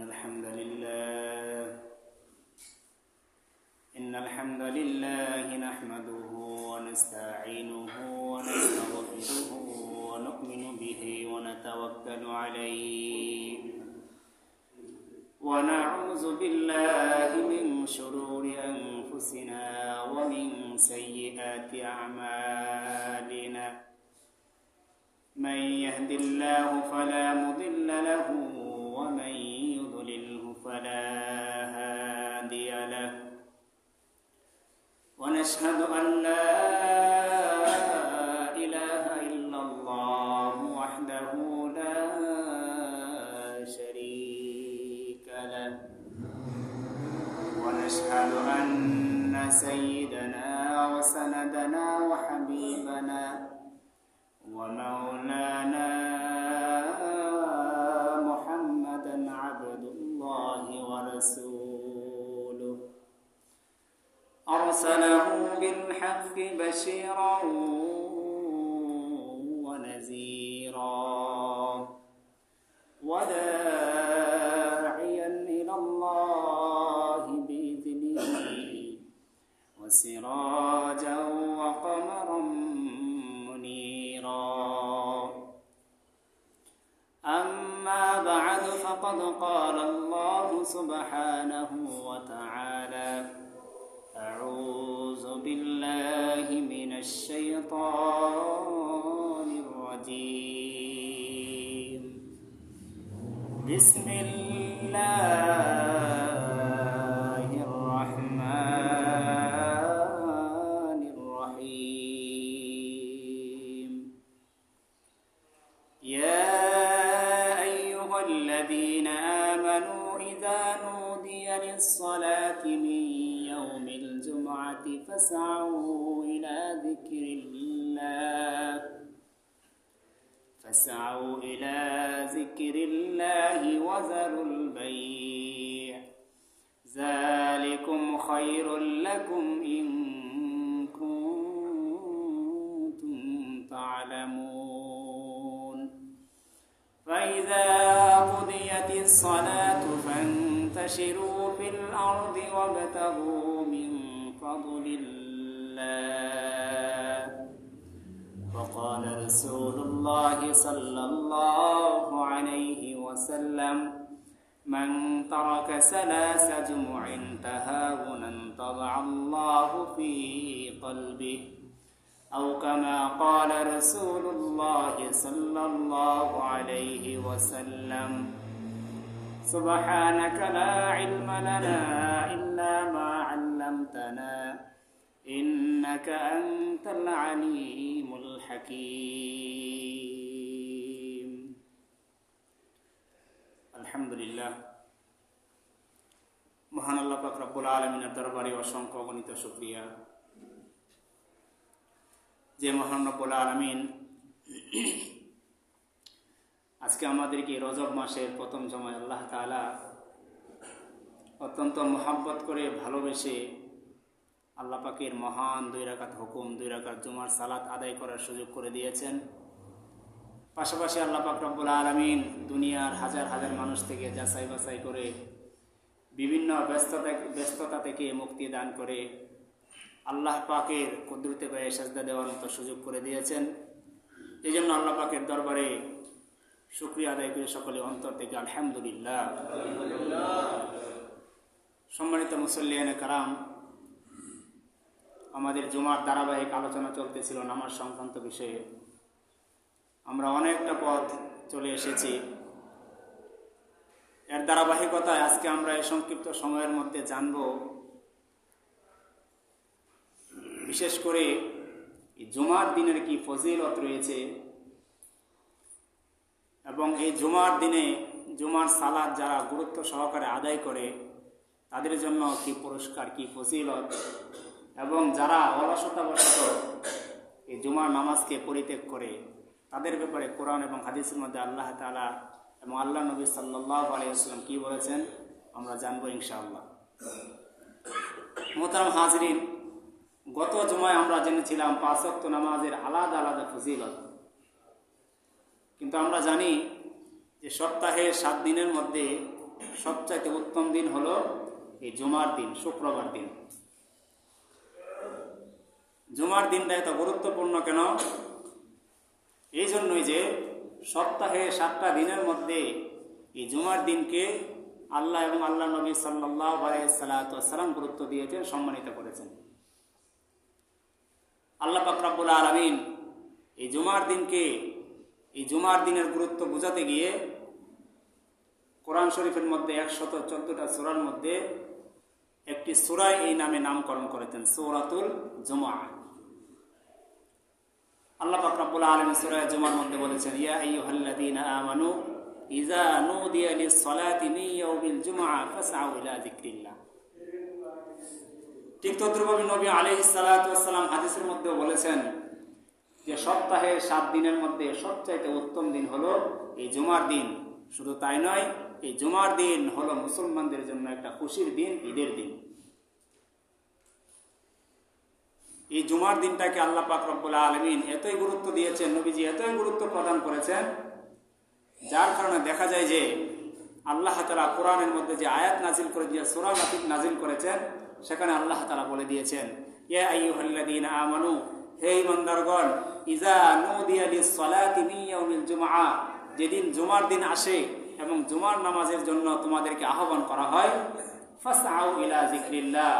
إن الحمد لله نحمده ونستعينه ونستغفره ونؤمن به ونتوكل عليه ونعوذ بالله من شرور أنفسنا ومن سيئات أعمالنا من يهد الله فلا مضل له ومن يضلله فلا هادي له ونشهد أن لا إله إلا الله وحده لا شريك له ونشهد أن سيدنا وسندنا وحبيبنا ومولانا محمدا عبد الله ورسوله أرسله بالحق بشيرا ونذيرا وداعيا إلى الله بإذنه وسراجا وقمرا أما بعد فقد قال الله سبحانه وتعالى أعوذ بالله من الشيطان الرجيم بسم الله الرحمن الرحيم يا الذين آمنوا إذا نودي للصلاة من يوم الجمعة فاسعوا إلى ذكر الله وذروا البيع ذلكم خير لكم إن كنتم تعلمون فإذا قضيت الصلاة فانتشروا في الأرض وابتغوا من فضل الله وقال رسول الله صلى الله عليه وسلم من ترك 3 جمع تهاونا طبع الله في قلبه أو كما قال رسول الله صلى الله عليه وسلم سبحانك لا علم لنا إلا ما علمتنا إنك أنت العليم الحكيم الحمد لله মহান আল্লাহ পাক রব্বুল আলামিনের দরবারে অসংখ্য অগণিত শুকরিয়া যে মহান রব্বুল আলামিন আজকে আমাদেরকে রজব মাসের প্রথম জমায় আল্লাহ তাআলা অত্যন্ত মহব্বত করে ভালোবেসে আল্লাহ পাকের মহান 2 রাকাত হুকুম 2 রাকাত জুমার সালাত আদায় করার সুযোগ করে দিয়েছেন। পাশাপাশি আল্লাহ পাক রব্বুল আলামিন দুনিয়ার হাজার হাজার মানুষ থেকে যাচাই বাছাই করে বিভিন্ন ব্যস্ততা থেকে মুক্তি দান করে আল্লাহ পাকের কুদরতে পায়ে সাজদা দেওয়ার মতো সুযোগ করে দিয়েছেন। এই জন্য আল্লাহ পাকের দরবারে শুকরিয়া আদায় করে সকলে অন্তর থেকে আলহামদুলিল্লাহ। সম্মানিত মুসল্লিয়ানে কারাম, আমাদের জুমার ধারাবাহিক আলোচনা চলতেছিল নামাজ সংক্রান্ত বিষয়ে। আমরা অনেকটা পথ চলে এসেছি। এর ধারাবাহিকতায় আজকে আমরা এই সংক্ষিপ্ত সময়ের মধ্যে জানব বিশেষ করে জুমার দিনের কি ফজিলত রয়েছে এবং এই জুমার দিনে জুমার সালাত যারা গুরুত্ব সহকারে আদায় করে তাদের জন্য কি পুরস্কার, কি ফজিলত, এবং যারা অলসতাবশত এই জুমার নামাজকে পরিত্যাগ করে তাদের ব্যাপারে কোরআন এবং হাদিসের মধ্যে আল্লাহ তাআলা এবং আল্লাহ নবী সাল্লাল্লাহু আলাইহি ওয়াসাল্লাম কি বলেছেন আমরা জানবো ইনশাআল্লাহ। মোহতারাম হাজরিন, গত জুমায় আমরা জেনেছিলাম 5 ওয়াক্ত নামাজের আলাদা আলাদা ফজিলত, কিন্তু আমরা জানি যে সপ্তাহে 7 দিনের মধ্যে সবচাইতে উত্তম দিন হলো এই জুমার দিন, শুক্রবার দিন। জুমার দিনটা এত গুরুত্বপূর্ণ কেন? এই জন্যই যে সপ্তাহে 7টা দিনের মধ্যে এই জুমার দিনকে আল্লাহ এবং আল্লাহ নবী সাল্লাল্লাহু আলাইহি সাল্লাম গুরুত্ব দিয়েছেন, সম্মানিত করেছেন। আল্লাহ পাক রব্বুল আলামিন এই জুমার দিনকে, এই জুমার দিনের গুরুত্ব বোঝাতে গিয়ে কোরআন শরীফের মধ্যে 114টা সূরার মধ্যে একটি সূরা এই নামে নামকরণ করেছেন, সূরাতুল জুমআ। আল্লাহ পাক রব্বুল আলামিন সূরা জুমার মধ্যে বলেছেন, ইয়া আইয়ুহাল্লাযীনা আমানু ইযা নুদিয়া লিস-সালাতি মিন ইয়াউমিল জুমআ ফাসআউ ইলা যিকরিল্লাহ। ঠিক তদ্রুপভাবে নবী আলাইহিস সালাতু ওয়াস সালাম হাদিসের মধ্যেও বলেছেন যে সপ্তাহে 7 দিনের মধ্যে সবচাইতে উত্তম দিন হলো এই জুমার দিন। শুধু তাই নয়, এই জুমার দিন হলো মুসলমানদের জন্য একটা খুশির দিন, ঈদের দিন। এই জুমার দিনটাকে আল্লাহ পাক রব্বুল আলামিন এতই গুরুত্ব দিয়েছেন, নবীজি এতই গুরুত্ব প্রদান করেছেন, যার কারণে দেখা যায় যে আল্লাহ তাআলা কোরআনের মধ্যে যে আয়াত নাজিল করে দিয়ে সূরা নাজিল করেছেন, সেখানে আল্লাহ তাআলা বলে দিয়েছেন, ইয়া আইয়ুহাল্লাযীনা আমানু, হে ঈমানদারগণ, ইযা নুদিয়া লিস-সালাতি মিন ইয়াউমিল জুমআ, যেদিন জুমার দিন আসে এবং জুমার নামাজের জন্য তোমাদেরকে আহ্বান করা হয়, ফাসআউ ইলা যিকরিল্লাহ,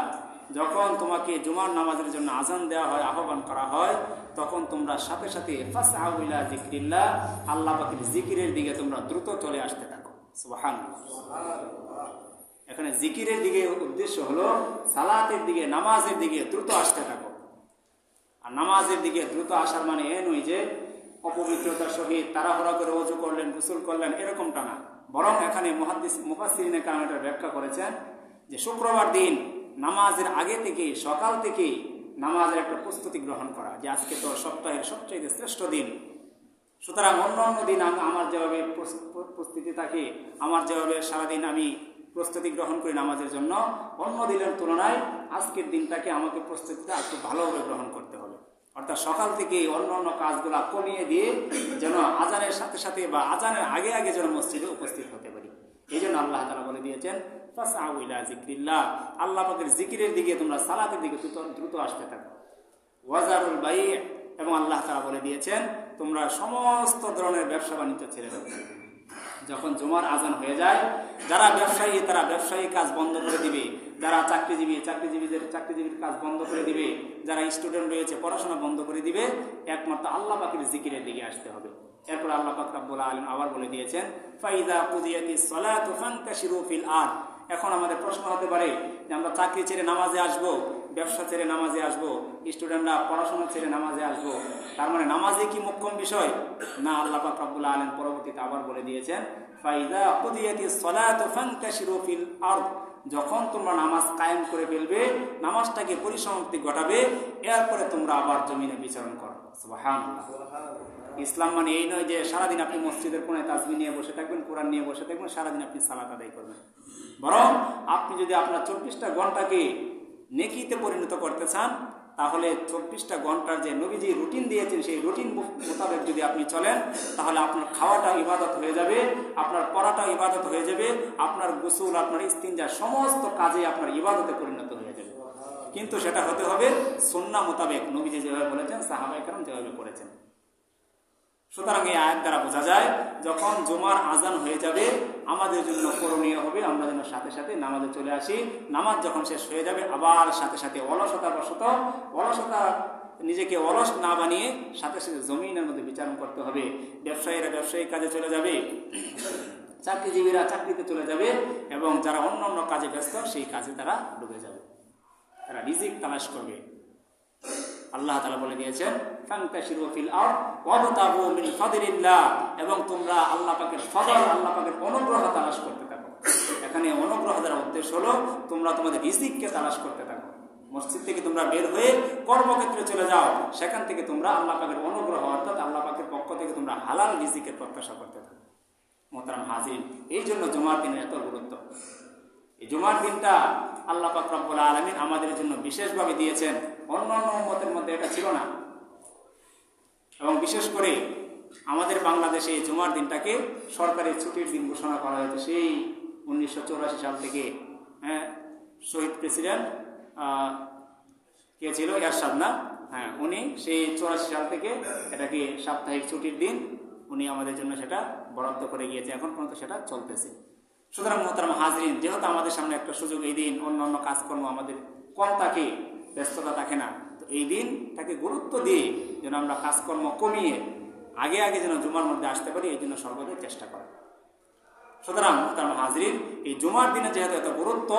যখন তোমাকে জুমার নামাজের জন্য আযান দেওয়া হয়, আহ্বান করা হয়, তখন তোমরা সাথে সাথে ফাসআউ ইলা যিকরিল্লাহ, আল্লাহ পাকের জিকিরের দিকে তোমরা দ্রুত চলে আসতে থাকো। সুবহানাল্লাহ। এখানে জিকিরের দিকে উদ্দেশ্য হলো সালাতের দিকে, নামাজের দিকে দ্রুত আসতে থাকো। আর নামাজের দিকে দ্রুত আসার মানে এ নয় যে অপবিত্রতার সহিত তাড়াহুড়া করে ওযু করলেন, গোসল করলেন, এরকমটা না। বরং এখানে মুফাসসিরিনে কেরাম এটা ব্যাখ্যা করেছেন যে শুক্রবার দিন নামাজের আগে থেকে, সকাল থেকে নামাজের একটা প্রস্তুতি গ্রহণ করা, যে আজকে তো সপ্তাহের সবচেয়ে শ্রেষ্ঠ দিন। সুতরাং অন্য অন্য দিন আমার যেভাবে প্রস্তুতি থাকে, আমার যেভাবে সারাদিন আমি প্রস্তুতি গ্রহণ করি নামাজের জন্য, অন্য দিনের তুলনায় আজকের দিনটাকে আমাকে প্রস্তুতিটা একটু ভালোভাবে গ্রহণ করতে হবে। অর্থাৎ সকাল থেকে অন্য অন্য কাজগুলো কমিয়ে দিয়ে যেন আজানের সাথে সাথে বা আজানের আগে আগে যেন মসজিদে উপস্থিত হতে পারি। এই জন্য আল্লাহ তাআলা বলে দিয়েছেন, ফাসআউ ইলা যিকরিল্লাহ, আল্লাহ পাকের জিকিরের দিকে তোমরা সালাতের দিকে দ্রুত আসতে থাকো। ওয়াজারুল বাই', এবং আল্লাহ তাআলা বলে দিয়েছেন তোমরা সমস্ত ধরনের ব্যবসা বাণিজ্য ছেড়ে দাও। যখন জুমার আজান হয়ে যায়, যারা ব্যবসায়ী তারা ব্যবসায়ী কাজ বন্ধ করে দিবে, যারা চাকরিজীবীর কাজ বন্ধ করে দিবে, যারা স্টুডেন্ট রয়েছে পড়াশোনা বন্ধ করে দিবে, একমাত্র আল্লাহ পাকের জিকিরের দিকে আসতে হবে। এরপর আল্লাহ পাক রব্বুল আলামিন আবার বলে দিয়েছেন, ফাইযা কুদিয়াতিস সালাতু ফান্তাশিরু ফিল আরদ। এখন আমাদের প্রশ্ন হতে পারে যে আমরা চাকরি ছেড়ে নামাজে আসব, ব্যবসা ছেড়ে নামাজে আসব, স্টুডেন্টরা পড়াশোনা ছেড়ে নামাজে আসব, তার মানে নামাজে কি মুখ্যম বিষয়? না, আল্লাহ পাক রব্বুল আলামিন পরবর্তীতে আবার বলে দিয়েছেন, ফাইযা কুদিয়াতিস সালাতু ফান্তাশিরু ফিল আরদ, যখন তোমরা নামাজ কায়েম করে ফেলবে, নামাজটাকে পরিসমাপ্তি ঘটাবে, এরপরে তোমরা আবার জমিনে বিচরণ করো। সুবহানাল্লাহ। ইসলাম মানে এই নয় যে সারাদিন আপনি মসজিদের কোণে তাসবিহ নিয়ে বসে থাকবেন, কোরআন নিয়ে বসে থাকবেন, সারাদিন আপনি সালাত আদায় করবেন। বরং আপনি যদি আপনার 24টা ঘন্টাকে নেকিতে পরিণত করতে চান, তাহলে 24টা ঘন্টার যে নবীজি রুটিন দিয়েছেন, সেই রুটিন মোতাবেক যদি আপনি চলেন, তাহলে আপনার খাওয়াটা ইবাদত হয়ে যাবে, আপনার পড়াটা ইবাদত হয়ে যাবে, আপনার গোসল, আপনার ইস্তিনজা, সমস্ত কাজে আপনার ইবাদতে পরিণত হয়ে যাবে। কিন্তু সেটা হতে হবে সুন্নাহ মোতাবেক, নবীজি যেভাবে বলেছেন, সাহাবায়ে কেরাম যেভাবে করেছেন। সুতরাং এই আয়াত দ্বারা বোঝা যায়, যখন জুমার আজান হয়ে যাবে, আমাদের জন্য করণীয় হবে আমরা যেন সাথে সাথে নামাজে চলে আসি। নামাজ যখন শেষ হয়ে যাবে, আবার সাথে সাথে অলসতা নিজেকে অলস না বানিয়ে সাথে সাথে জমিনের মধ্যে বিচারণ করতে হবে। ব্যবসায়ীরা ব্যবসায়িক কাজে চলে যাবে, চাকরিজীবীরা চাকরিতে চলে যাবে, এবং যারা অন্য অন্য কাজে ব্যস্ত সেই কাজে তারা ডুবে যাবে, তারা রিজিক তালাশ করবে। আল্লাহ তাআলা বলে দিয়েছেন, ফান্তাশিরু ফিল আরদ ওয়াবতাগু মিন ফাদলিল্লাহ, এবং তোমরা আল্লাহ পাকের ফজল, আল্লাহ পাকের অনুগ্রহ তালাশ করতে থাকো। এখানে অনুগ্রহ দ্বারা উদ্দেশ্য হলো তোমরা তোমাদের রিজিককে তালাশ করতে থাকো। মসজিদ থেকে তোমরা বের হয়ে কর্মক্ষেত্রে চলে যাও, সেখান থেকে তোমরা আল্লাহ পাকের অনুগ্রহ অর্থাৎ আল্লাহ পাকের পক্ষ থেকে তোমরা হালাল রিজিকের প্রত্যাশা করতে থাকো। মোহতারাম হাজিরিন, এই জন্য জুমার দিনের এত গুরুত্ব। এই জুমার দিনটা আল্লাহ পাক রব্বুল আলামিন আমাদের জন্য বিশেষভাবে দিয়েছেন, অন্যান্য উম্মতের মধ্যে এটা ছিল না। এবং বিশেষ করে আমাদের বাংলাদেশে এই জুমার দিনটাকে সরকারি ছুটির দিন ঘোষণা করা হয়েছে সেই 1984 সাল থেকে শহীদ প্রেসিডেন্ট কে ছিল, এরশাদ না? হ্যাঁ, উনি সেই 84 সাল থেকে এটাকে সাপ্তাহিক ছুটির দিন উনি আমাদের জন্য সেটা বরাদ্দ করে গিয়েছে, এখন পর্যন্ত সেটা চলতেছে। সুতরাং মোহতারাম হাজরিন, যেহেতু আমাদের সামনে একটা সুযোগ, এই দিন অন্য কাজকর্ম আমাদের কম থাকে, ব্যস্ততা থাকে না, তো এই দিনটাকে গুরুত্ব দিয়ে যেন আমরা কাজকর্ম কমিয়ে আগে যেন জুমার মধ্যে আসতে পারি, এই জন্য সর্বদাই চেষ্টা করি। সুতরাং মোহতারাম হাজরিন, এই জুমার দিনে যেহেতু এত গুরুত্ব,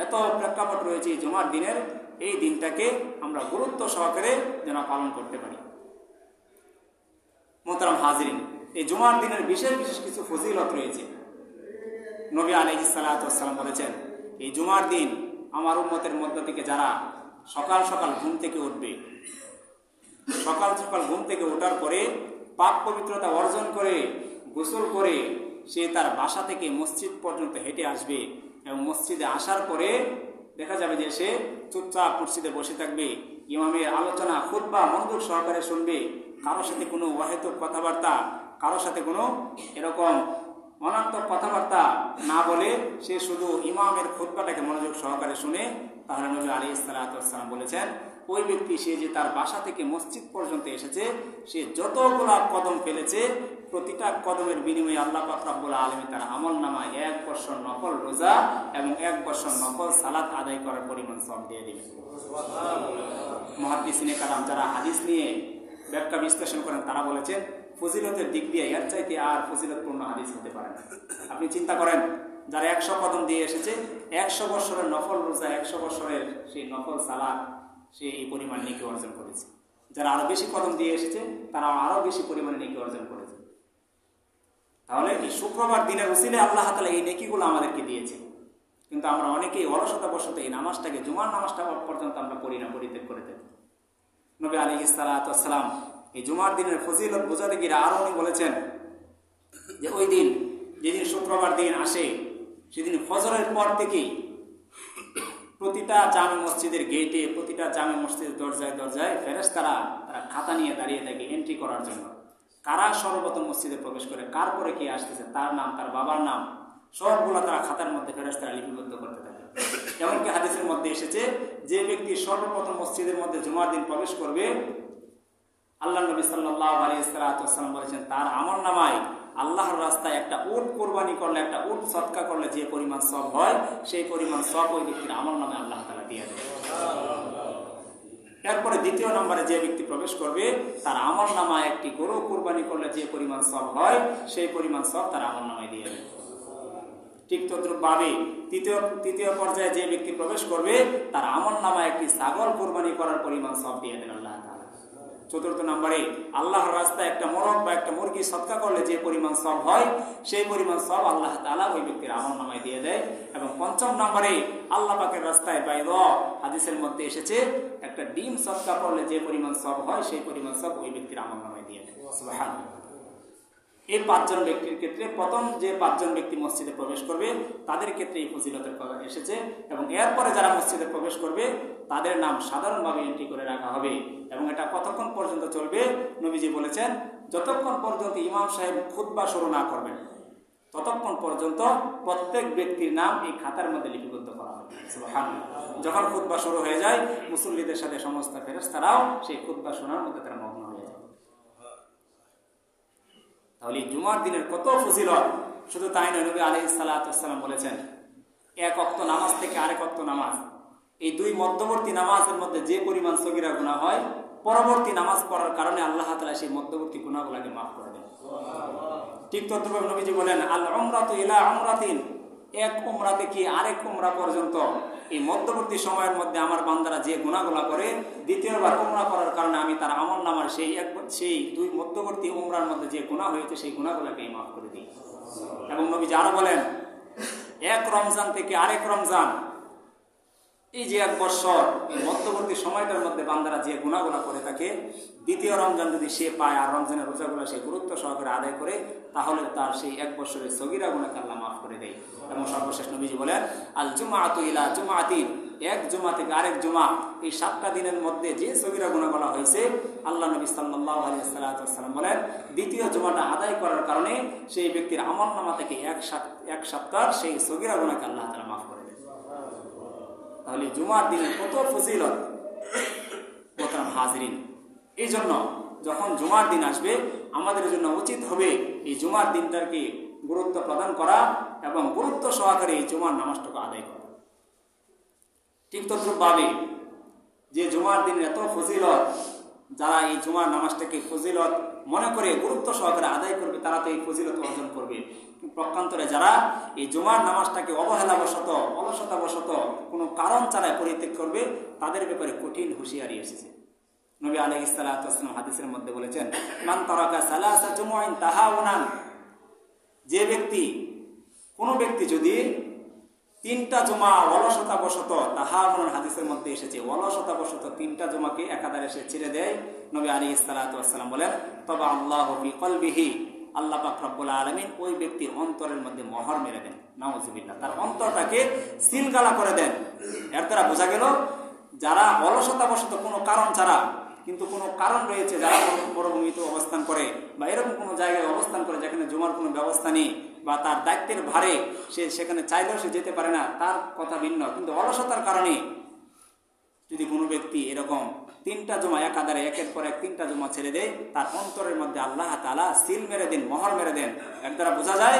এত প্রেক্ষাপট রয়েছে এই জুমার দিনের, এই দিনটাকে আমরা গুরুত্ব সহকারে যেন পালন করতে পারি। মোহতারাম হাজরিন, এই জুমার দিনের বিশেষ কিছু ফজিলত রয়েছে। নবী আলাইহিস সালাতু ওয়াস সালাম বলেছেন, এই জুমার দিন আমার উম্মতের মধ্য থেকে যারা সকাল সকাল ঘুম থেকে উঠবে, সকাল ঘুম থেকে ওঠার পরে পাক পবিত্রতা অর্জন করে গোসল করে সে তার বাসা থেকে মসজিদ পর্যন্ত হেঁটে আসবে, এবং মসজিদে আসার পরে দেখা যাবে যে সে চুপচাপ মসজিদে বসে থাকবে, ইমামের আলোচনা খুতবা মনোযোগ সহকারে শুনবে, কারোর সাথে কোনো অহেতুক কথাবার্তা, কারোর সাথে কোনো এরকম অনর্থক কথাবার্তা না বলে সে শুধু ইমামের খুতবাটাকে মনোযোগ সহকারে শুনে, তাহলে নবী আলাইহিস সালাতু ওয়াস সালাম বলেছেন, ওই ব্যক্তি সে যে তার বাসা থেকে মসজিদ পর্যন্ত এসেছে, সে যতগুলা কদম ফেলেছে প্রতিটা কদমের বিনিময়ে আল্লাহ পাক রব্বুল আলামিন তার আমলনামায় 1 বছর নফল রোজা এবং 1 বছর নফল সালাত আদায় করার পরিমাণ সওয়াব দিয়ে দিবেন। মুহাদ্দিসিনে কালাম যারা হাদিস নিয়ে ব্যাখ্যা বিশ্লেষণ করেন তারা বলেছেন, ফজিলতের দিক দিয়ে এর চাইতে আর ফজিলতপূর্ণ হাদিস হতে পারে না। আপনি চিন্তা করেন, যারা 100 কদম দিয়ে এসেছে, 100 বছরের নফল রোজা, 100 বছরের সেই নফল সালাত, সে এই পরিমাণ নেকি অর্জন করেছে। যারা আরো বেশি কদম দিয়ে এসেছে তারা আরো বেশি পরিমাণে নেকি অর্জন করেছে। তাহলে এই শুক্রবার দিনের উসিলে আল্লাহ তাআলা এই নেকিগুলো আমাদেরকে দিয়েছে, কিন্তু আমরা অনেকেই অলসতা বশত এই নামাজটাকে, জুমার নামাজটা পর্যন্ত আমরা পড়ি না, পরিত্যাগ করে থাকি। নবী আলাইহিস সালাতু ওয়াস সালাম এই জুমার দিনের ফজিলত বোঝাতে গিয়ে আরো উনি বলেছেন যে ওই দিন, যেদিন শুক্রবার দিন আসে, সেদিন ফজরের পর থেকেই প্রতিটা জামে মসজিদের গেটে, প্রতিটা জামে মসজিদের দরজায় ফেরেশতারা তারা খাতা নিয়ে দাঁড়িয়ে থাকে এন্ট্রি করার জন্য। কারা সর্বপ্রথম মসজিদে প্রবেশ করে, কার পরে কে আসতেছে, তার নাম, তার বাবার নাম, সবগুলো তারা খাতার মধ্যে ফেরেশতারা লিপিবদ্ধ করতে থাকে। এমনকি হাদিসের মধ্যে এসেছে, যে ব্যক্তি সর্বপ্রথম মসজিদের মধ্যে জুমার দিন প্রবেশ করবে, আল্লাহ নবী সাল্লাল্লাহু আলাইহি ওয়াসাল্লাম বলেছেন, তার আমলনামায় আল্লাহর রাস্তায় একটা উট কোরবানি করলে, একটা উট সদকা করলে যে পরিমাণ সওয়াব হয়, সেই পরিমাণ সওয়াব ওই ব্যক্তির আমলনামায় আল্লাহ তাআলা দিয়ে দেন। এরপরে দ্বিতীয় নম্বরে যে ব্যক্তি প্রবেশ করবে, তার আমলনামায় একটি গরু কোরবানি করলে যে পরিমাণ সওয়াব হয়, সেই পরিমাণ সওয়াব তার আমলনামায় দিয়ে দেন। ঠিক তদ্রূপভাবে তৃতীয় পর্যায়ে যে ব্যক্তি প্রবেশ করবে, তার আমলনামায় একটি ছাগল কোরবানি করার পরিমাণ সওয়াব দিয়ে দেন আল্লাহ তাআলা। চতুর্থ নম্বরে আল্লাহর রাস্তায় একটা মোরগ বা একটা মুরগি সদকা করলে যে পরিমাণ সওয়াব হয়, সেই পরিমাণ সওয়াব আল্লাহ তাআলা ওই ব্যক্তির আমলনামায় দিয়ে দেয়। এবং পঞ্চম নম্বরে আল্লাহ পাকের রাস্তায় বাইদা, হাদিসের মধ্যে এসেছে, একটা ডিম সদকা করলে যে পরিমাণ সওয়াব হয়, সেই পরিমাণ সওয়াব ওই ব্যক্তির আমলনামায় দিয়ে দেয়। সুবহানাল্লাহ। এই 5 জন ব্যক্তির ক্ষেত্রে, প্রথম যে 5 জন ব্যক্তি মসজিদে প্রবেশ করবে তাদের ক্ষেত্রে এই ফজিলতের কথা এসেছে, এবং এরপরে যারা মসজিদে প্রবেশ করবে তাদের নাম সাধারণভাবে এন্ট্রি করে রাখা হবে। এবং এটা কতক্ষণ পর্যন্ত চলবে? নবীজি বলেছেন, যতক্ষণ পর্যন্ত ইমাম সাহেব খুতবা শুরু না করবেন ততক্ষণ পর্যন্ত প্রত্যেক ব্যক্তির নাম এই খাতার মধ্যে লিপিবদ্ধ করা হবে। সুবহানাল্লাহ। যখন খুতবা শুরু হয়ে যায়, মুসল্লিদের সাথে সমস্ত ফেরেশতারাও সেই খুতবা শোনার মধ্যে তারা মগ্ন হয়ে যায়। তাহলে জুমার দিনের কত ফজিলত! শুধু তাই নয়, নবী আলাইহিস সালাতু ওয়াস সালাম বলেছেন, 1 ওয়াক্ত নামাজ থেকে আরেক ওয়াক্ত নামাজ, এই 2 মধ্যবর্তী নামাজের মধ্যে যে পরিমাণ সগীরা গুনাহ হয়, পরবর্তী নামাজ পড়ার কারণে আল্লাহ তাআলা সেই মধ্যবর্তী গুনাহগুলোকে মাফ করে দেন। ঠিক তদ্রূপ নবীজি বলেন, আল উমরাতু ইলা উমরাতিন, এক উমরা থেকে আরেক উমরা পর্যন্ত এই মধ্যবর্তী সময়ের মধ্যে আমার বান্দারা যে গুনাহগুলো করে, দ্বিতীয়বার উমরা করার কারণে আমি তার আমলনামার সেই 2 মধ্যবর্তী উমরার মধ্যে যে গুনাহ হয়েছে সেই গুনাহগুলোকে মাফ করে দিই। এবং নবীজি আরো বলেন, এক রমজান থেকে আরেক রমজান এই যে 1 বছর, এই মধ্যবর্তী সময়টার মধ্যে বান্দারা যে গুনাহগুলো করে থাকে, দ্বিতীয় রমজান যদি সে পায় আর রমজানের রোজাগুলো সে গুরুত্ব সহকারে আদায় করে, তাহলে তার সেই 1 বছরের সগীরা গুনাহকে আল্লাহ মাফ করে দেয়। এবং সর্বশেষ নবীজি বলেন, আল জুমাআতু ইলা জুমাআতিন, এক জুমা থেকে আরেক জুমা, এই 7টা দিনের মধ্যে যে সগীরা গুনাহগুলো হয়েছে, আল্লাহ নবী সাল্লাল্লাহু আলাইহি ওয়াসাল্লাম বলেন, দ্বিতীয় জুমাটা আদায় করার কারণে সেই ব্যক্তির আমলনামা থেকে এক সপ্তাহ সেই সগীরা গুনাহকে আল্লাহ তাআলা মাফ করে দেয়। তাহলে জুমার দিনে কত ফজিলত মোহতারাম হাজিরিন। এই জন্য যখন জুমার দিন আসবে, আমাদের জন্য উচিত হবে এই জুমার দিনটাকে গুরুত্ব প্রদান করা এবং গুরুত্ব সহকারে এই জুমার নামাজটাকে আদায় করা। ঠিক তদ্রূপভাবে যে জুমার দিনের এত ফজিলত, যারা এই জুমার নামাজটাকে ফজিলত মনে করে গুরুত্ব সহকারে আদায় করবে, তারা তো এই ফজিলত অর্জন করবে। পক্ষান্তরে যারা এই জুমার নামাজটাকে অবহেলাবশত, অলসতাবশত, কোনো কারণ ছাড়াই পরিত্যাগ করবে, তাদের ব্যাপারে কঠিন হুঁশিয়ারি এসেছে। নবী আলাইহিস সালাতু ওয়াস সালাম হাদিসের মধ্যে বলেছেন, মান তারাকা সালাসা জুমুআন তাহাউনান, যে ব্যক্তি, কোনো ব্যক্তি যদি 3টা জুমা অলসতাবশত, তাহাউনান হাদিসের মধ্যে এসেছে, অলসতাবশত 3টা জুমাকে একাধারে সে ছেড়ে দেয়, নবী আলাইহিস সালাতু ওয়াস সালাম বলেন, তবা আল্লাহু ফি কলবিহি, আল্লাহ পাক রব্বুল আলামিন ওই ব্যক্তির অন্তরের মধ্যে মোহর মেরে দেন। নাউযুবিল্লাহ, তার অন্তরটাকে সিলগালা করে দেন। এর দ্বারা বোঝা গেল, যারা অলসতাবশত কোনো কারণ ছাড়া, কিন্তু কোনো কারণ রয়েছে, যারা মরুভূমিতে অবস্থান করে বা এরকম কোনো জায়গায় অবস্থান করে যেখানে জুমার কোনো ব্যবস্থা নেই, বা তার দায়িত্বের ভারে সে সেখানে চাইলেও সে যেতে পারে না, তার কথা ভিন্ন। কিন্তু অলসতার কারণে যদি কোনো ব্যক্তি এরকম 3টা জুমা একাধারে একের পর এক 3টা জুমা ছেড়ে দেয়, তার অন্তরের মধ্যে আল্লাহ তাআলা সিল মেরে দেন, মোহর মেরে দেন। এর দ্বারা বোঝা যায়,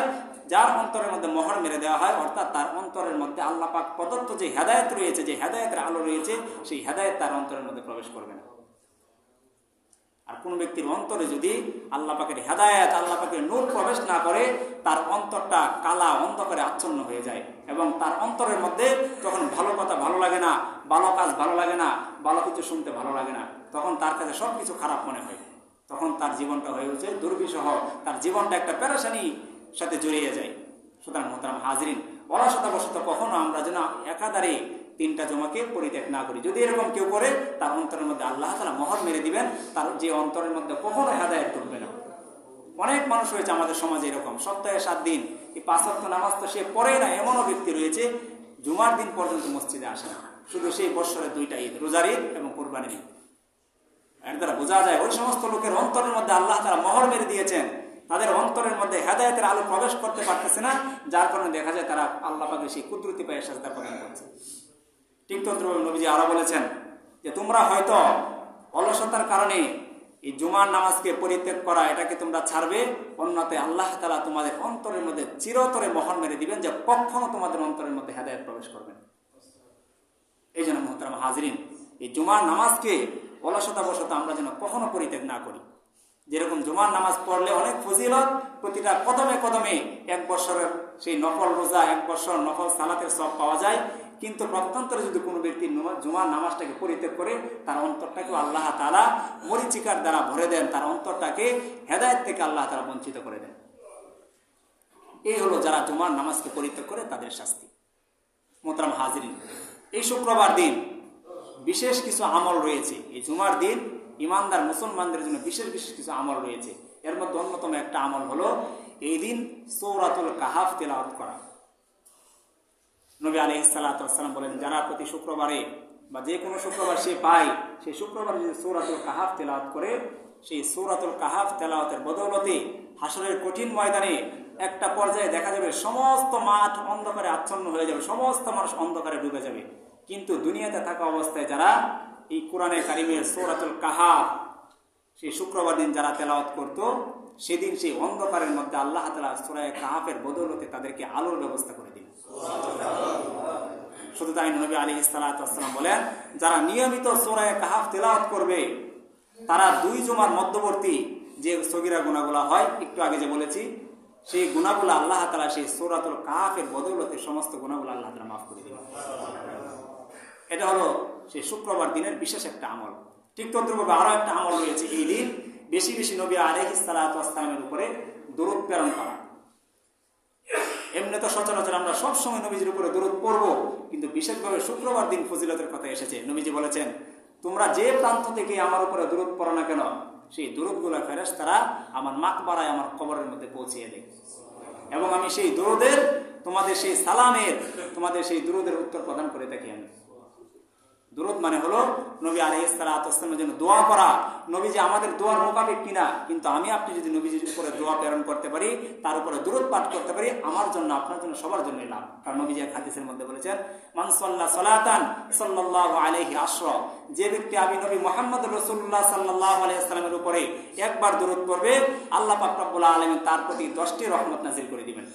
যার অন্তরের মধ্যে মোহর মেরে দেওয়া হয়, অর্থাৎ তার অন্তরের মধ্যে আল্লাহ পাক প্রদত্ত যে হেদায়েত রয়েছে, যে হেদায়েতের আলো রয়েছে, সেই হেদায়েত তার অন্তরের মধ্যে প্রবেশ করবে না। আর কোন ব্যক্তির অন্তরে যদি আল্লাহ পাকের হেদায়েত, আল্লাহ পাকের নূর প্রবেশ না করে, তার অন্তরটা কালা অন্ধকারে আচ্ছন্ন হয়ে যায়, এবং তার অন্তরের মধ্যে তখন ভালো কথা ভালো লাগে না, ভালো কাজ ভালো লাগে না, ভালো কিছু শুনতে ভালো লাগে না, তখন তার কাছে সবকিছু খারাপ মনে হয়। তখন তার জীবনটা হয়ে উঠছে দুর্বিষহ, তার জীবনটা একটা পেরেশানির সাথে জড়িয়ে যায়। সুতরাং মোহতারাম হাজিরিন, অলসতাবশত কখনো আমরা যেন একাধারে 3টা জুমাকে পরিত্যাগ না করি। যদি এরকম কেউ করে, তার অন্তরের মধ্যে আল্লাহ তাআলা মোহর মেরে দিবেন, তার যে অন্তরের মধ্যে কখনো হেদায়েত ঢুকবে না। অনেক মানুষ রয়েছে আমাদের সমাজে এরকম, সপ্তাহে 7 দিন এই 5 ওয়াক্ত নামাজ তো সে পড়ে না, এমনও ব্যক্তি রয়েছে জুমার দিন পর্যন্ত মসজিদে আসে না, শুধু সেই বৎসরের 2টা ঈদ, রোজার ঈদ এবং কোরবানির ঈদ। এর দ্বারা বোঝা যায়, ওই সমস্ত লোকের অন্তরের মধ্যে আল্লাহ তাআলা মোহর মেরে দিয়েছেন, তাদের অন্তরের মধ্যে হেদায়েতের আলো প্রবেশ করতে পারতেছে না, যার কারণে দেখা যায় তারা আল্লাহ পাকের সেই কুদরতি পায়ে সাজদা প্রদান করছে। ঠিক তদ্রুপ নবীজি আরো বলেছেন যে, তোমরা হয়তো অলসতার কারণে এই জুমার নামাজকে পরিত্যাগ করা, এটাকে তোমরা ছাড়বে, অন্যথায় আল্লাহ তাআলা তোমাদের অন্তরের মধ্যে চিরতরে মোহর মেরে দিবেন, যে কখনো তোমাদের অন্তরের মধ্যে হেদায়েত প্রবেশ করবে না। এই জন্য মোহতারাম হাজিরিন, এই জুমার নামাজকে অলসতাবশত আমরা যেন কখনো পরিত্যাগ না করি। যেরকম জুমার নামাজ পড়লে অনেক ফজিলত, প্রতিটা কদমে কদমে 1 বছরের সেই নফল রোজা, 1 বছর নফল সালাতের সব পাওয়া যায়। কিন্তু প্রত্যন্তরে যদি কোনো ব্যক্তি জুমার নামাজটাকে পরিত্যাগ করে, তার অন্তরটাকে আল্লাহ তাআলা মরিচিকার দ্বারা ভরে দেন, তার অন্তরটাকে হেদায়েত থেকে আল্লাহ তাআলা বঞ্চিত করে দেন। এই হলো যারা জুমার নামাজকে পরিত্যাগ করে তাদের শাস্তি। মোহতারাম হাজিরিন, এই শুক্রবার দিন বিশেষ কিছু আমল রয়েছে। এই জুমার দিন ইমানদার মুসলমানদের জন্য বিশেষ বিশেষ কিছু আমল রয়েছে। এর মধ্যে অন্যতম একটা আমল হলো এই দিন সূরাতুল কাহাফ তেলাওয়াত করা। নবী আলাইহিস সালাতু ওয়াস সালাম বলেন, যারা প্রতি শুক্রবারে বা যে কোনো শুক্রবার সে পায়, সেই শুক্রবারে যদি সূরাতুল কাহাফ তেলাওয়াত করে, সেই সূরাতুল কাহাফ তেলাওয়াতের বদৌলতে হাসরের কঠিন ময়দানে একটা পর্যায়ে দেখা যাবে সমস্ত মাঠ অন্ধকারে আচ্ছন্ন হয়ে যাবে, সমস্ত মানুষ অন্ধকারে ডুবে যাবে। কিন্তু দুনিয়াতে থাকা অবস্থায় যারা এই কোরআনে কারিমের সূরাতুল কাহাফ সেই শুক্রবার দিন যারা তেলাওয়াত করত, সেদিন সেই অন্ধকারের মধ্যে আল্লাহ তাআলা সূরা কাহাফের বদৌলতে তাদেরকে আলোর ব্যবস্থা করে দিলেন। শুধু তাই নবী আলাইহিস সালাতু ওয়াস সালাম বলেন, যারা নিয়মিত সূরা কাহাফ তেলাওয়াত করবে, তারা 2 জুমার মধ্যবর্তী যে সগীরা গুনাহগুলো হয়, একটু আগে যে বলেছি, সেই গুনাহগুলো আল্লাহ তাআলা সেই সূরাতুল কাহাফের বদৌলতে সমস্ত গুনাহগুলো আল্লাহ তাআলা মাফ করে দিবেন। এটা হলো সেই শুক্রবার দিনের বিশেষ একটা আমল। ঠিক তদ্রুপভাবে আরো একটা আমল রয়েছে, এই দিন বেশি বেশি নবী আলাইহিস সালাতু ওয়াস সালামের উপরে দরুদ প্রেরণ করা। এমনি তো সচরাচর আমরা সবসময় নবীজির উপরে দরুদ পড়বো, কিন্তু বিশেষভাবে শুক্রবার দিন ফজিলতের কথা এসেছে। নবীজি বলেছেন, তোমরা যে প্রান্ত থেকে আমার উপরে দরুদ পড়ো না কেন, সেই দরুদগুলা ফেরেশতারা আমার মাকবারায়, আমার কবরের মধ্যে পৌঁছিয়ে দেয়, এবং আমি সেই দরুদের, তোমাদের সেই সালামের, তোমাদের সেই দরুদের উত্তর প্রদান করে থাকি আমি। দরুদ মানে হলো নবী আলাইহিস সালাতু ওয়াস সালামের জন্য দোয়া করা। নবী যে আমাদের দোয়ার মোকাবিক কিনা, কিন্তু আমি আপনি যদি নবীজির উপরে দোয়া প্রেরণ করতে পারি, তার উপরে দরুদ পাঠ করতে পারি, আমার জন্য, আপনার জন্য, সবার জন্যই লাভ। কারণ নবীজি এক হাদিসের মধ্যে বলেছেন, মান সাল্লা সালাতান সাল্লাল্লাহু আলাইহি আশরা, যে ব্যক্তি আমি নবী মুহাম্মদ রাসূলুল্লাহ সাল্লাল্লাহু আলাইহি ওয়াসাল্লামের উপরে একবার দরুদ পড়বে, আল্লাহ পাক রব্বুল আলামিন তার প্রতি 10টি রহমত নাযিল করে দিবেন।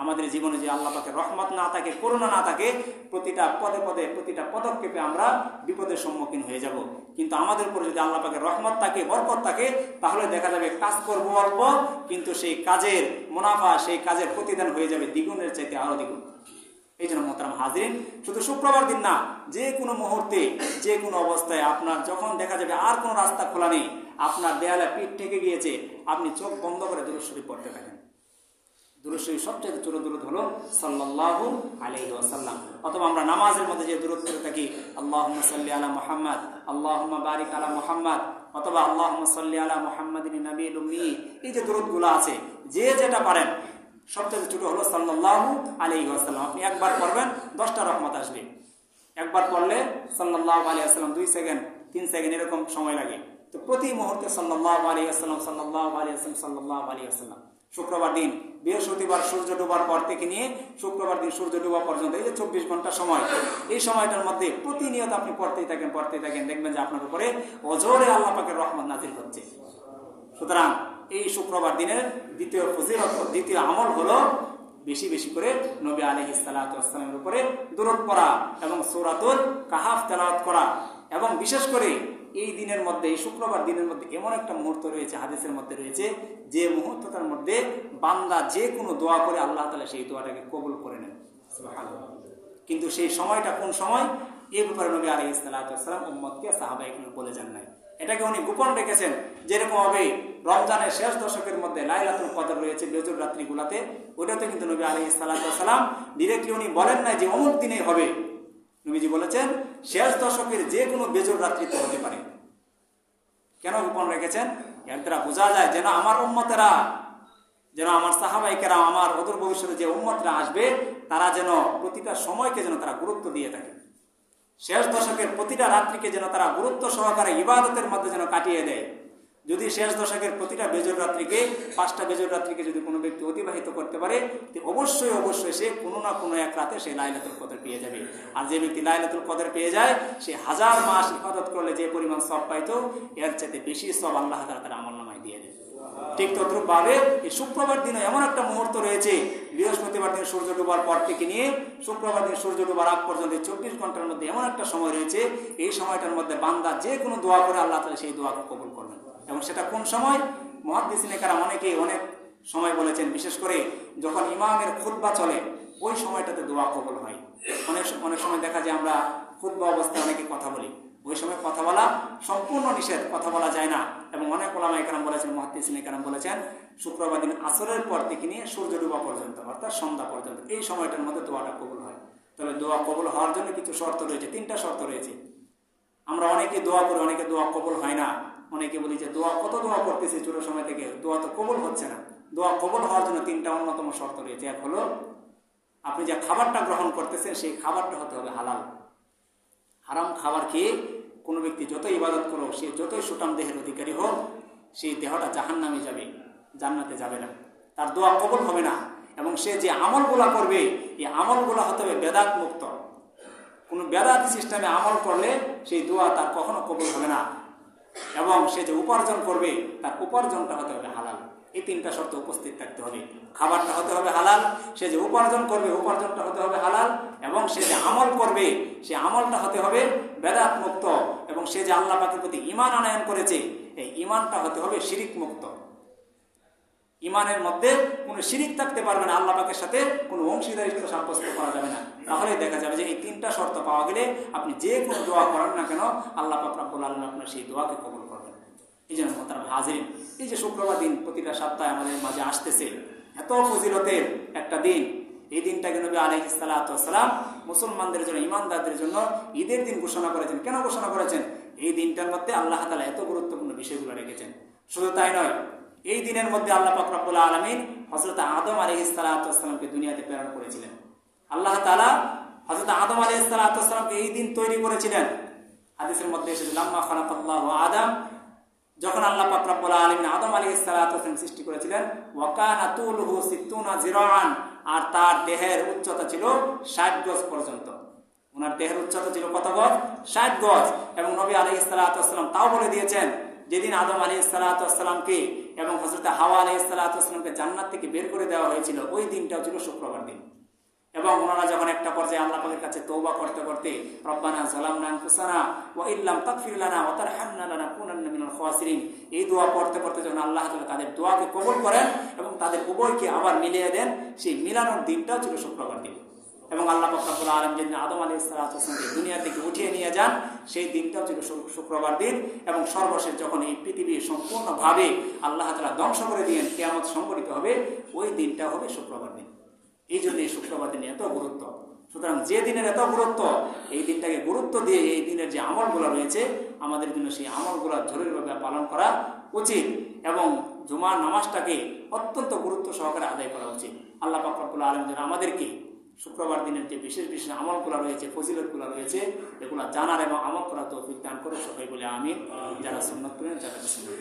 আমাদের জীবনে যে আল্লাহ পাকের রহমত না থাকে, করুণা না থাকে, প্রতিটা পদে পদে, প্রতিটা পদক্ষেপে আমরা বিপদের সম্মুখীন হয়ে যাব। কিন্তু আমাদের উপরে যদি আল্লাহ পাকের রহমত থাকে, বরকত থাকে, তাহলে দেখা যাবে কাজ করবো অল্প, কিন্তু সেই কাজের মুনাফা, সেই কাজের প্রতিদান হয়ে যাবে দ্বিগুণের চাইতে আরো দ্বিগুণ। এই জন্য মোহতারাম হাজিরিন, শুধু শুক্রবার দিন না, যে কোনো মুহূর্তে, যে কোনো অবস্থায় আপনার যখন দেখা যাবে আর কোনো রাস্তা খোলা নেই, আপনার দেয়ালে পিঠ ঠেকে গিয়েছে, আপনি চোখ বন্ধ করে দুরূদ শরীফ পড়তে থাকেন। দুরূদ শরীফ সবচেয়ে ছোট দুরূদ হলো সাল্লাল্লাহু আলাইহি ওয়াসাল্লাম। অথবা আমরা নামাজের মধ্যে যে দুরূদ পড়ে থাকি, আল্লাহুম্মা সাল্লি আলা মুহাম্মাদ, আল্লাহুম্মা বারিক আলা মুহাম্মাদ, অথবা আল্লাহুম্মা সাল্লি আলা মুহাম্মাদিন নাবিয়্যিল উম্মি, এই যে দুরূদগুলো আছে, যে যেটা পারেন, সবচেয়ে ছোট হলো সাল্লাল্লাহু আলাইহি ওয়াসাল্লাম। আপনি একবার পড়বেন, 10টা রহমত আসবে। একবার পড়লে সাল্লাল্লাহু আলাইহি ওয়াসাল্লাম 2 সেকেন্ড 3 সেকেন্ড এরকম সময় লাগে। তো প্রতি মুহূর্তে সাল্লাল্লাহু আলাইহি ওয়াসাল্লাম, সাল্লাল্লাহু আলাইহি ওয়াসাল্লাম, সাল্লাল্লাহু আলাইহি ওয়াসাল্লাম। শুক্রবার দিন, বৃহস্পতিবার সূর্য ডোবার পর থেকে নিয়ে শুক্রবার দিন সূর্য ডোবা পর্যন্ত, এই যে 24 ঘন্টা সময়, এই সময়টার মধ্যে প্রতিনিয়ত আপনি পড়তেই থাকেন, দেখবেন যে আপনার উপরে অজরে আল্লাহ পাকের রহমত নাযিল হচ্ছে। সুতরাং এই শুক্রবার দিনের দ্বিতীয় ফজিলত, দ্বিতীয় আমল হলো বেশি বেশি করে নবী আলাইহিস সালাতু ওয়াস সালামের উপরে দরুদ পড়া এবং সূরাতুল কাহাফ তেলাওয়াত করা। এবং বিশেষ করে এই দিনের মধ্যে, এই শুক্রবার দিনের মধ্যে এমন একটা মুহূর্ত রয়েছে, হাদিসের মধ্যে রয়েছে, যে মুহূর্তটার মধ্যে বান্দা যে কোনো দোয়া করে আল্লাহ তাআলা সেই দোয়াটাকে কবুল করে নেন। সুবহানাল্লাহ। কিন্তু সেই সময়টা কোন সময়, এই ব্যাপারে নবী আলাইহিস সালাতু ওয়াস সালাম উম্মতকে, সাহাবায়ে বলে যান নাই। এটাকে উনি গোপন রেখেছেন। যেরকম ভাবে রমজানের শেষ দশকের মধ্যে লাইলাতুল কদর রয়েছে বেজর রাত্রিগুলাতে, ওইটাতে কিন্তু নবী আলাইহিস সালাতু ওয়াস সালাম ডিরেক্টলি উনি বলেন নাই যে অমুক দিনেই হবে। নবীজি বলেছেন শেষ দশকের যে কোনো বেজর রাত্রিতে হতে পারে। কেন গোপন রেখেছেন? এর দ্বারা বোঝা যায় যেন আমার উম্মতেরা, যেন আমার সাহাবাইকেরা, আমার অদূর ভবিষ্যতে যে উম্মতরা আসবে, তারা যেন প্রতিটা সময়কে যেন তারা গুরুত্ব দিয়ে থাকে। শেষ দশকের প্রতিটা রাত্রিকে যেন তারা গুরুত্ব সহকারে ইবাদতের মধ্যে যেন কাটিয়ে দেয়। যদি শেষ দশকের প্রতিটা বেজর রাত্রিকে, 5টা বেজর রাত্রিকে যদি কোনো ব্যক্তি অতিবাহিত করতে পারে, অবশ্যই অবশ্যই সে কোনো না কোনো এক রাতে সে লাইলাতুল কদর পেয়ে যাবে। আর যে ব্যক্তি লাইলাতুল কদর পেয়ে যায়, সে 1000 মাস ইবাদত করলে যে পরিমাণ সওয়াব পাইতো, এর চাইতে বেশি সওয়াব আল্লাহ তাআলা তার আমলনামায় দিয়ে দেয়। ঠিক তদ্রূপভাবে এই শুক্রবার দিনে এমন একটা মুহূর্ত রয়েছে, বৃহস্পতিবার দিন সূর্য ডোবার পর থেকে নিয়ে শুক্রবার দিন সূর্য ডোবার আগ পর্যন্ত 24 ঘন্টার মধ্যে এমন একটা সময় রয়েছে, এই সময়টার মধ্যে বান্দা যে কোনো দোয়া করে আল্লাহ তাআলা সেই দোয়াকে কবুল করবেন। এবং সেটা কোন সময়? মুহাদ্দিসিনে কেরাম অনেকে অনেক সময় বলেছেন, বিশেষ করে যখন ইমামের খুতবা চলে, ওই সময়টাতে দোয়া কবুল হয়। অনেক সময় দেখা যায় আমরা খুতবা অবস্থায় অনেকে কথা বলি, ওই সময় কথা বলা সম্পূর্ণ নিষেধ, কথা বলা যায় না। এবং অনেক ওলামায়ে কেরাম বলেছেন, মুহাদ্দিসিনে কেরাম বলেছেন, শুক্রবার দিন আসরের পর থেকে নিয়ে সূর্য ডোবা পর্যন্ত, অর্থাৎ সন্ধ্যা পর্যন্ত, এই সময়টার মধ্যে দোয়াটা কবুল হয়। তবে দোয়া কবুল হওয়ার জন্য কিছু শর্ত রয়েছে, 3টা শর্ত রয়েছে। আমরা অনেকে দোয়া করি, অনেকে দোয়া কবুল হয় না। অনেকে বলি যে কত দোয়া করতেছি ছোট সময় থেকে, দোয়া তো কবুল হচ্ছে না। দোয়া কবুল হওয়ার জন্য 3টা অন্যতম শর্ত রয়েছে। এক হলো, আপনি যে খাবারটা গ্রহণ করতেছেন সেই খাবারটা হতে হবে হালাল। হারাম খাবার খেয়ে কোনো ব্যক্তি যতই ইবাদত করুক, সে যতই সুঠাম দেহের অধিকারী হোক, সেই দেহটা জাহান্নামে যাবে, জান্নাতে যাবে না, তার দোয়া কবুল হবে না। এবং সে যে আমলগুলা করবে, এই আমলগুলা হতে হবে বেদাত মুক্ত। কোনো বেদাতি সিস্টেমে আমল করলে সেই দোয়া তার কখনো কবুল হবে না। এবং সে যে উপার্জন করবে, তার উপার্জনটা হতে হবে হালাল। এই 3টা শর্ত উপস্থিত থাকতে হবে। খাবারটা হতে হবে হালাল, সে যে উপার্জন করবে, উপার্জনটা হতে হবে হালাল, এবং সে যে আমল করবে, সে আমলটা হতে হবে বেদাত মুক্ত, এবং সে যে আল্লাহ পাকের প্রতি ঈমান আনয়ন করেছে, এই ঈমানটা হতে হবে শিরিক মুক্ত। ঈমানের মধ্যে কোনো শিরিক থাকতে পারবে না, আল্লাহ পাকের সাথে কোনো অংশীদারিত্ব সাব্যস্ত করা যাবে না। তাহলে দেখা যাবে যে এই 3টা শর্ত পাওয়া গেলে আপনি যে কোনো দোয়া করেন না কেন, আল্লাহ পাক রব্বুল আলামিন আপনার সেই দোয়াকে কবুল করবেন। এই জন্য মোহতারাম হাজিরিন, এই যে শুক্রবার দিন প্রতিটা সপ্তাহে আমাদের মাঝে আসতেছে, এত ফজিলতের একটা দিন। এই দিনটাকে নবী আলাইহিস সালাতু ওয়াস সালাম মুসলমানদের জন্য, ইমানদারদের জন্য ঈদের দিন ঘোষণা করেছেন। কেন ঘোষণা করেছেন? এই দিনটার মধ্যে আল্লাহ তাআলা এত গুরুত্বপূর্ণ বিষয়গুলো রেখেছেন। শুধু তাই নয়, এই দিনের মধ্যে আল্লাহ পাক রব্বুল আলামিন হযরত আদম আলাইহিস সালাতু ওয়াস সালামকে দুনিয়াতে প্রেরণ করেছিলেন। আল্লাহ তাআলা হযরত আদম আলাইহিস সালাতু ওয়াস সালামকে এই দিন তৈরি করেছিলেন। হাদিসের মধ্যে এসেছে, লাম্মা খালাকাল্লাহু আদম, যখন আল্লাহ পাক রব্বুল আলামিন আদম আলাইহিস সালাতু ওয়াস সালাম সৃষ্টি করেছিলেন, ওয়া কানা তুলুহু 60 জিরাআন, আর তার দেহের উচ্চতা ছিল 60 গজ পর্যন্ত। ওনার দেহের উচ্চতা ছিল কত গজ? 60 গজ। এবং নবী আলাইহিস সালাতু ওয়াস সালাম তাও বলে দিয়েছেন, যেদিন আদম আলাইহিস সালাতু ওয়াস সালামকে এবং হযরত হাওয়া আলাইহিস সালাতু ওয়াস সালামকে জান্নাত থেকে বের করে দেওয়া হয়েছিল, ওই দিনটাও ছিল শুক্রবার দিন। এবং ওনারা যখন একটা পর্যায়ে আল্লাহ পাকের কাছে তওবা করতে করতে, রব্বানা যালামনা আনফুসানা ওয়া ইল্লাম তাগফির লানা ওয়া তারহামনা লানাকুনান্না মিনাল খাসিরিন, এই দোয়া পড়তে পড়তে যখন আল্লাহ তাআলা তাদের দোয়াকে কবুল করেন এবং তাদের উভয়কে আবার মিলিয়ে দেন, সেই মিলানোর দিনটাও ছিল শুক্রবার দিন। এবং আল্লাহ পাক রব্বুল আলামিন যেদিন আদম আলাইহিস সালাতু ওয়াস সালামকে দুনিয়া থেকে উঠিয়ে নিয়ে যান, সেই দিনটাও ছিল শুক্রবার দিন। এবং সর্বশেষ যখন এই পৃথিবী সম্পূর্ণভাবে আল্লাহ তাআলা ধ্বংস করে দিয়েন, কিয়ামত সংঘটিত হবে, ওই দিনটা হবে শুক্রবার দিন। এই জন্য এই শুক্রবার দিনে এত গুরুত্ব। সুতরাং যে দিনের এত গুরুত্ব, এই দিনটাকে গুরুত্ব দিয়ে এই দিনের যে আমলগুলো রয়েছে, আমাদের জন্য সেই আমলগুলো জরুরিভাবে পালন করা উচিত এবং জুমার নামাজটাকে অত্যন্ত গুরুত্ব সহকারে আদায় করা উচিত। আল্লাহ পাক রব্বুল আলামিন যেন আমাদেরকে শুক্রবার দিনের যে বিশেষ বিশেষ আমলগুলো রয়েছে, ফজিলতগুলো রয়েছে, এগুলো জানার এবং আমল করার তৌফিক দান করে। সবাই বলে আমিন। যারা সুন্নাত করেন, যারা সুন্নাত